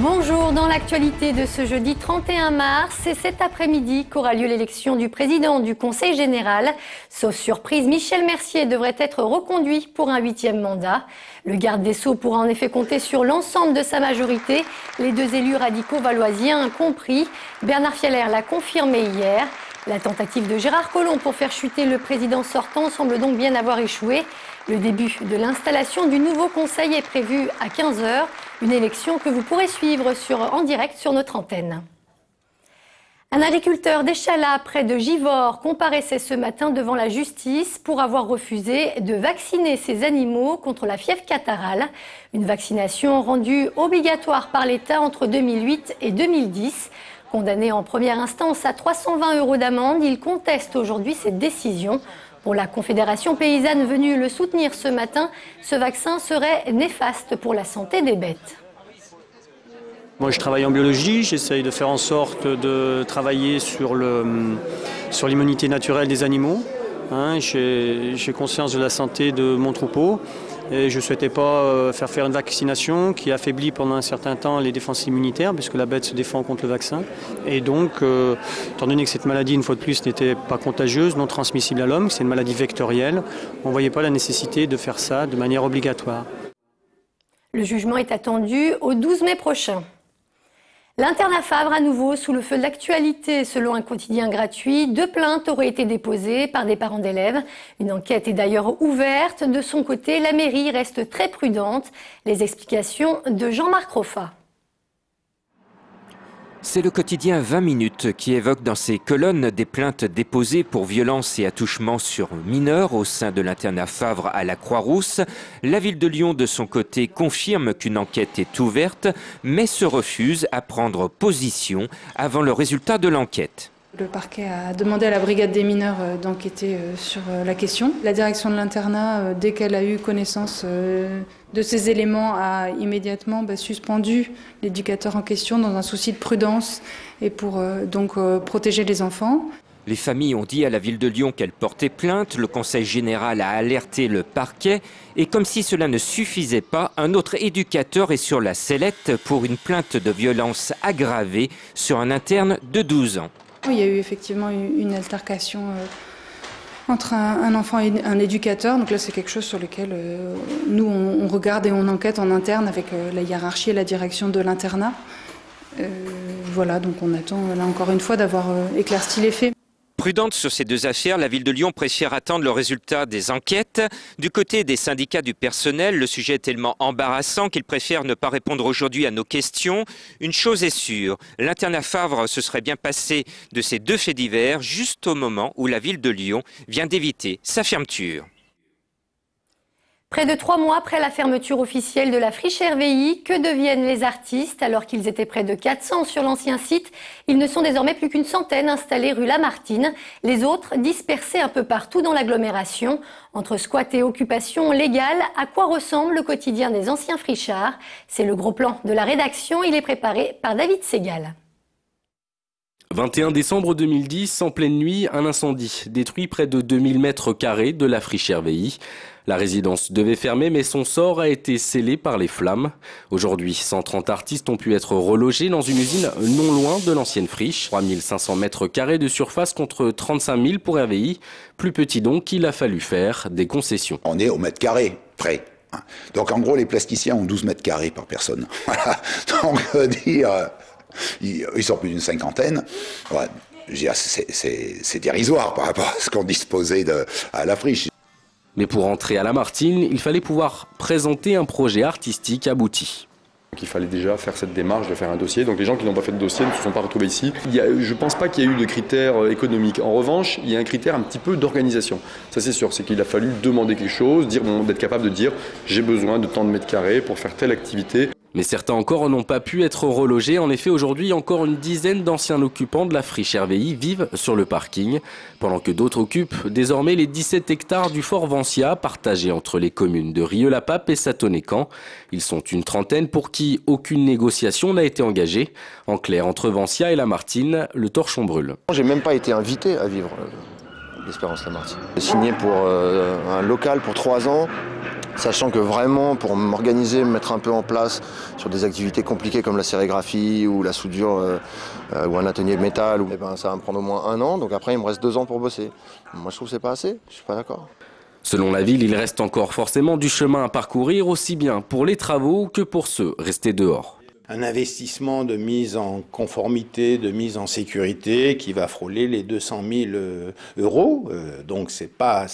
Bonjour, dans l'actualité de ce jeudi 31 mars, c'est cet après-midi qu'aura lieu l'élection du président du Conseil général. Sauf surprise, Michel Mercier devrait être reconduit pour un 8e mandat. Le garde des Sceaux pourra en effet compter sur l'ensemble de sa majorité, les deux élus radicaux valoisiens compris. Bernard Fialaire l'a confirmé hier. La tentative de Gérard Collomb pour faire chuter le président sortant semble donc bien avoir échoué. Le début de l'installation du nouveau conseil est prévu à 15 h, une élection que vous pourrez suivre en direct sur notre antenne. Un agriculteur d'Échalas, près de Givors, comparaissait ce matin devant la justice pour avoir refusé de vacciner ses animaux contre la fièvre catarrhale. Une vaccination rendue obligatoire par l'État entre 2008 et 2010. Condamné en première instance à 320 € d'amende, il conteste aujourd'hui cette décision. Pour la Confédération paysanne venue le soutenir ce matin, ce vaccin serait néfaste pour la santé des bêtes. Moi, je travaille en biologie, j'essaye de faire en sorte de travailler sur l'immunité naturelle des animaux. J'ai conscience de la santé de mon troupeau et je ne souhaitais pas faire une vaccination qui affaiblit pendant un certain temps les défenses immunitaires puisque la bête se défend contre le vaccin. Et donc, étant donné que cette maladie, une fois de plus, n'était pas contagieuse, non transmissible à l'homme, c'est une maladie vectorielle, on ne voyait pas la nécessité de faire ça de manière obligatoire. Le jugement est attendu au 12 mai prochain. L'internat Favre à nouveau sous le feu de l'actualité. Selon un quotidien gratuit, 2 plaintes auraient été déposées par des parents d'élèves. Une enquête est d'ailleurs ouverte. De son côté, la mairie reste très prudente. Les explications de Jean-Marc Roffa. C'est le quotidien 20 minutes qui évoque dans ses colonnes des plaintes déposées pour violences et attouchements sur mineurs au sein de l'internat Favre à la Croix-Rousse. La ville de Lyon, de son côté, confirme qu'une enquête est ouverte, mais se refuse à prendre position avant le résultat de l'enquête. Le parquet a demandé à la brigade des mineurs d'enquêter sur la question. La direction de l'internat, dès qu'elle a eu connaissance de ces éléments, a immédiatement suspendu l'éducateur en question dans un souci de prudence et pour protéger les enfants. Les familles ont dit à la ville de Lyon qu'elles portaient plainte. Le conseil général a alerté le parquet. Et comme si cela ne suffisait pas, un autre éducateur est sur la sellette pour une plainte de violence aggravée sur un interne de 12 ans. Il y a eu effectivement une altercation entre un enfant et un éducateur. Donc là, c'est quelque chose sur lequel nous, on regarde et on enquête en interne avec la hiérarchie et la direction de l'internat. Voilà, donc on attend là encore une fois d'avoir éclairci les faits. Prudente sur ces deux affaires, la ville de Lyon préfère attendre le résultat des enquêtes. Du côté des syndicats du personnel, le sujet est tellement embarrassant qu'ils préfèrent ne pas répondre aujourd'hui à nos questions. Une chose est sûre, l'internat Favre se serait bien passé de ces 2 faits divers juste au moment où la ville de Lyon vient d'éviter sa fermeture. Près de 3 mois après la fermeture officielle de la friche RVI, que deviennent les artistes? Alors qu'ils étaient près de 400 sur l'ancien site, ils ne sont désormais plus qu'une centaine installés rue Lamartine. Les autres dispersés un peu partout dans l'agglomération. Entre squat et occupation légale, à quoi ressemble le quotidien des anciens frichards? C'est le gros plan de la rédaction, il est préparé par David Segal. 21 décembre 2010, en pleine nuit, un incendie détruit près de 2000 mètres carrés de la friche RVI. La résidence devait fermer, mais son sort a été scellé par les flammes. Aujourd'hui, 130 artistes ont pu être relogés dans une usine non loin de l'ancienne friche. 3500 mètres carrés de surface contre 35 000 pour RVI. Plus petit donc, il a fallu faire des concessions. On est au mètre carré, près. Donc en gros, les plasticiens ont 12 mètres carrés par personne. Voilà. Donc ils sont plus d'une cinquantaine. Ouais. C'est dérisoire par rapport à ce qu'on disposait à la friche. Mais pour entrer à Lamartine, il fallait pouvoir présenter un projet artistique abouti. Il fallait déjà faire cette démarche de faire un dossier. Donc les gens qui n'ont pas fait de dossier ne se sont pas retrouvés ici. Je ne pense pas qu'il y ait eu de critères économiques. En revanche, il y a un critère un petit peu d'organisation. Ça c'est sûr, c'est qu'il a fallu demander quelque chose, d'être capable de dire j'ai besoin de tant de mètres carrés pour faire telle activité. Mais certains encore n'ont pas pu être relogés. En effet, aujourd'hui, encore une dizaine d'anciens occupants de la friche RVI vivent sur le parking, pendant que d'autres occupent désormais les 17 hectares du Fort Vancia, partagés entre les communes de Rieux-la-Pape et Satonécan. Ils sont une trentaine pour qui aucune négociation n'a été engagée. En clair, entre Vancia et Lamartine, le torchon brûle. J'ai même pas été invité à vivre l'Espérance Lamartine. J'ai signé pour un local pour 3 ans. Sachant que vraiment, pour m'organiser, me mettre un peu en place sur des activités compliquées comme la sérigraphie ou la soudure ou un atelier de métal, ça va me prendre au moins 1 an. Donc après, il me reste 2 ans pour bosser. Moi, je trouve que c'est pas assez. Je suis pas d'accord. Selon la ville, il reste encore forcément du chemin à parcourir, aussi bien pour les travaux que pour ceux restés dehors. Un investissement de mise en conformité, de mise en sécurité qui va frôler les 200 000 euros. Donc c'est pas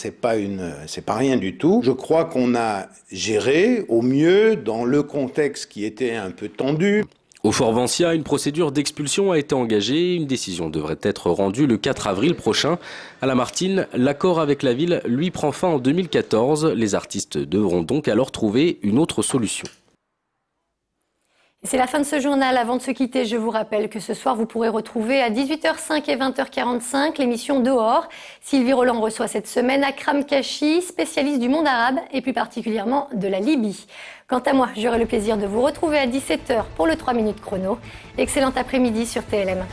rien du tout. Je crois qu'on a géré au mieux dans le contexte qui était un peu tendu. Au Fort Vancia, une procédure d'expulsion a été engagée. Une décision devrait être rendue le 4 avril prochain. À la Martine, l'accord avec la ville lui prend fin en 2014. Les artistes devront donc alors trouver une autre solution. C'est la fin de ce journal. Avant de se quitter, je vous rappelle que ce soir, vous pourrez retrouver à 18h05 et 20h45 l'émission Dehors. Sylvie Roland reçoit cette semaine Akram Kachi, spécialiste du monde arabe et plus particulièrement de la Libye. Quant à moi, j'aurai le plaisir de vous retrouver à 17h pour le 3 minutes chrono. Excellent après-midi sur TLM.